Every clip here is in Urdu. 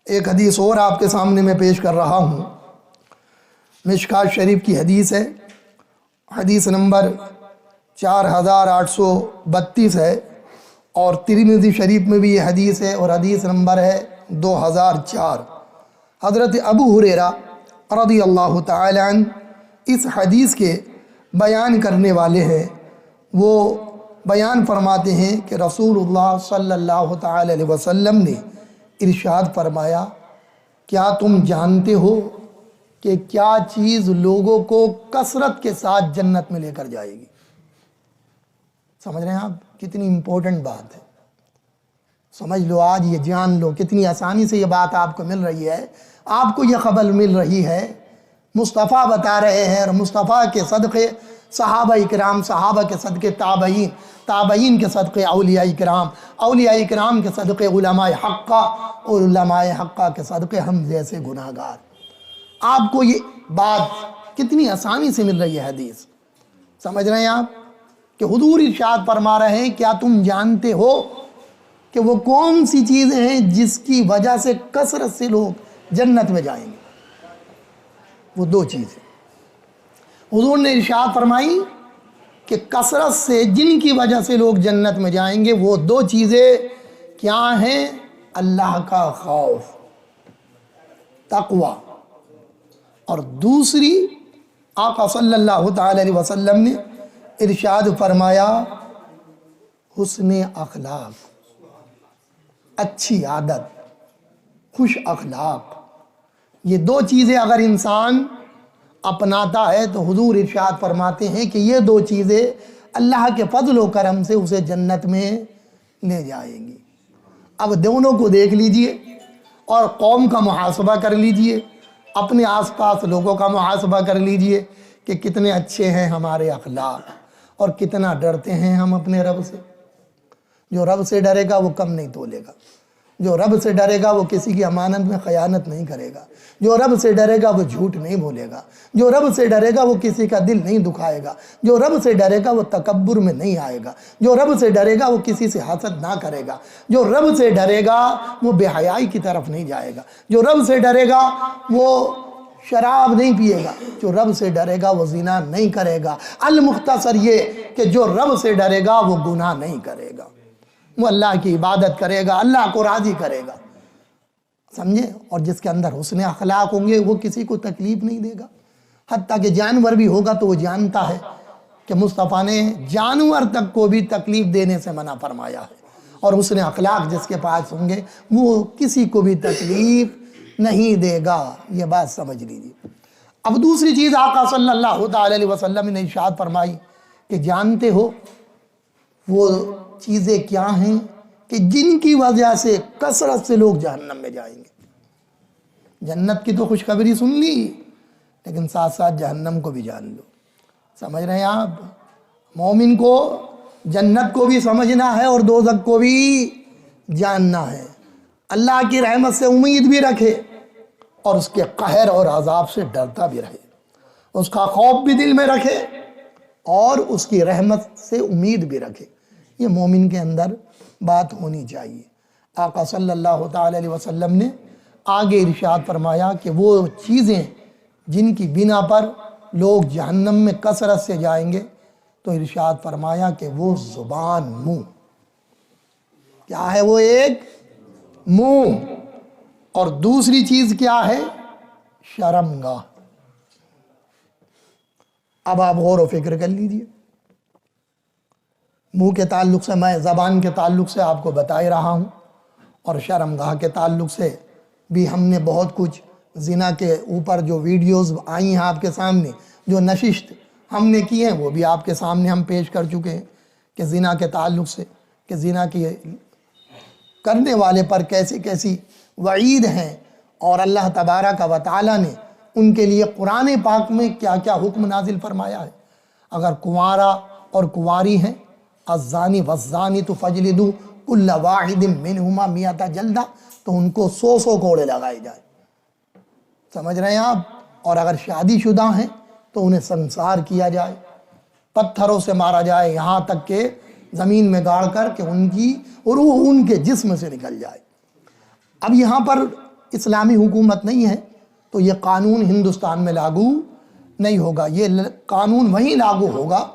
ایک حدیث اور آپ کے سامنے میں پیش کر رہا ہوں، مشکات شریف کی حدیث ہے، حدیث نمبر 4832 ہے، اور ترمذی شریف میں بھی یہ حدیث ہے، اور حدیث نمبر ہے 2004۔ حضرت ابو ہریرہ رضی اللہ تعالی عنہ اس حدیث کے بیان کرنے والے ہیں۔ وہ بیان فرماتے ہیں کہ رسول اللہ صلی اللہ تعالی علیہ وسلم نے ارشاد فرمایا، کیا تم جانتے ہو کہ کیا چیز لوگوں کو کثرت کے ساتھ جنت میں لے کر جائے گی؟ سمجھ رہے ہیں آپ کتنی امپورٹنٹ بات ہے؟ سمجھ لو، آج یہ جان لو، کتنی آسانی سے یہ بات آپ کو مل رہی ہے، آپ کو یہ خبر مل رہی ہے، مصطفیٰ بتا رہے ہیں، اور مصطفیٰ کے صدقے صحابہ اکرام، صحابہ کے صدقے تابعین، تابعین کے صدقے اولیاء اکرام، اولیاء اکرام کے صدقے علماء حقہ، اور علماء حقہ کے صدقے ہم جیسے گناہگار۔ آپ کو یہ بات کتنی آسانی سے مل رہی ہے حدیث، سمجھ رہے ہیں آپ کہ حضور ارشاد فرما رہے ہیں، کیا تم جانتے ہو کہ وہ کون سی چیزیں ہیں جس کی وجہ سے کثرت سے لوگ جنت میں جائیں گے؟ وہ دو چیزیں حضور نے ارشاد فرمائی کہ کثرت سے جن کی وجہ سے لوگ جنت میں جائیں گے، وہ دو چیزیں کیا ہیں؟ اللہ کا خوف، تقوی، اور دوسری آقا صلی اللہ تعالی علیہ وسلم نے ارشاد فرمایا حسن اخلاق، اچھی عادت، خوش اخلاق۔ یہ دو چیزیں اگر انسان اپناتا ہے تو حضور ارشاد فرماتے ہیں کہ یہ دو چیزیں اللہ کے فضل و کرم سے اسے جنت میں لے جائیں گی۔ اب دونوں کو دیکھ لیجئے اور قوم کا محاسبہ کر لیجئے، اپنے آس پاس لوگوں کا محاسبہ کر لیجئے کہ کتنے اچھے ہیں ہمارے اخلاق، اور کتنا ڈرتے ہیں ہم اپنے رب سے۔ جو رب سے ڈرے گا وہ کم نہیں تولے گا، جو رب سے ڈرے گا وہ کسی کی امانت میں خیانت نہیں کرے گا، جو رب سے ڈرے گا وہ جھوٹ نہیں بولے گا، جو رب سے ڈرے گا وہ کسی کا دل نہیں دکھائے گا، جو رب سے ڈرے گا وہ تکبر میں نہیں آئے گا، جو رب سے ڈرے گا وہ کسی سے حسد نہ کرے گا، جو رب سے ڈرے گا وہ بے حیائی کی طرف نہیں جائے گا، جو رب سے ڈرے گا وہ شراب نہیں پیے گا، جو رب سے ڈرے گا وہ زنا نہیں کرے گا۔ المختصر یہ کہ جو رب سے ڈرے گا وہ گناہ نہیں کرے گا، وہ اللہ کی عبادت کرے گا، اللہ کو راضی کرے گا، سمجھے؟ اور جس کے اندر حسن اخلاق ہوں گے وہ کسی کو تکلیف نہیں دے گا، حتیٰ کہ جانور بھی ہوگا تو وہ جانتا ہے کہ مصطفیٰ نے جانور تک کو بھی تکلیف دینے سے منع فرمایا ہے، اور حسن اخلاق جس کے پاس ہوں گے وہ کسی کو بھی تکلیف نہیں دے گا۔ یہ بات سمجھ لیجیے۔ اب دوسری چیز آقا صلی اللہ تعالی علیہ وسلم نے ارشاد فرمائی کہ جانتے ہو وہ چیزیں کیا ہیں کہ جن کی وجہ سے کثرت سے لوگ جہنم میں جائیں گے؟ جنت کی تو خوشخبری سن لی، لیکن ساتھ ساتھ جہنم کو بھی جان لو، سمجھ رہے ہیں آپ؟ مومن کو جنت کو بھی سمجھنا ہے اور دوزخ کو بھی جاننا ہے، اللہ کی رحمت سے امید بھی رکھے اور اس کے قہر اور عذاب سے ڈرتا بھی رہے، اس کا خوف بھی دل میں رکھے اور اس کی رحمت سے امید بھی رکھے۔ یہ مومن کے اندر بات ہونی چاہیے۔ آقا صلی اللہ تعالی علیہ وسلم نے آگے ارشاد فرمایا کہ وہ چیزیں جن کی بنا پر لوگ جہنم میں کثرت سے جائیں گے، تو ارشاد فرمایا کہ وہ زبان، منہ، کیا ہے وہ؟ ایک منہ، اور دوسری چیز کیا ہے؟ شرمگاہ۔ اب آپ غور و فکر کر لیجئے، منہ کے تعلق سے میں زبان کے تعلق سے آپ کو بتا ہی رہا ہوں، اور شرمگاہ کے تعلق سے بھی ہم نے بہت کچھ زنا کے اوپر جو ویڈیوز آئی ہیں آپ کے سامنے، جو نشست ہم نے کی ہیں وہ بھی آپ کے سامنے ہم پیش کر چکے ہیں کہ زنا کے تعلق سے کہ زنا کی کرنے والے پر کیسی کیسی وعید ہیں، اور اللہ تبارک و تعالی نے ان کے لیے قرآن پاک میں کیا کیا حکم نازل فرمایا ہے۔ اگر کنوارا اور کنواری ہیں، الزانی والزانیۃ فاجلدوا کل واحد منہما مئۃ جلدہ، تو ان کو 100 کوڑے لگائے جائیں، سمجھ رہے ہیں آپ؟ اور اگر شادی شدہ ہیں تو انہیں سنسار کیا جائے، پتھروں سے مارا جائے، یہاں تک کہ زمین میں گاڑ کر کہ ان کی روح ان کے جسم سے نکل جائے۔ اب یہاں پر اسلامی حکومت نہیں ہے تو یہ قانون ہندوستان میں لاگو نہیں ہوگا، یہ قانون وہیں لاگو ہوگا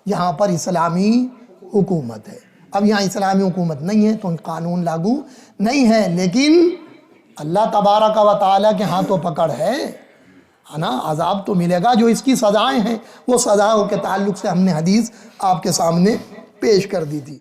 یہاں پر اسلامی حکومت ہے۔ اب یہاں اسلامی حکومت نہیں ہے تو قانون لاگو نہیں ہے، لیکن اللہ تبارک و تعالیٰ کے ہاتھوں پکڑ ہے نا، عذاب تو ملے گا۔ جو اس کی سزائیں ہیں وہ سزاؤں کے تعلق سے ہم نے حدیث آپ کے سامنے پیش کر دی تھی۔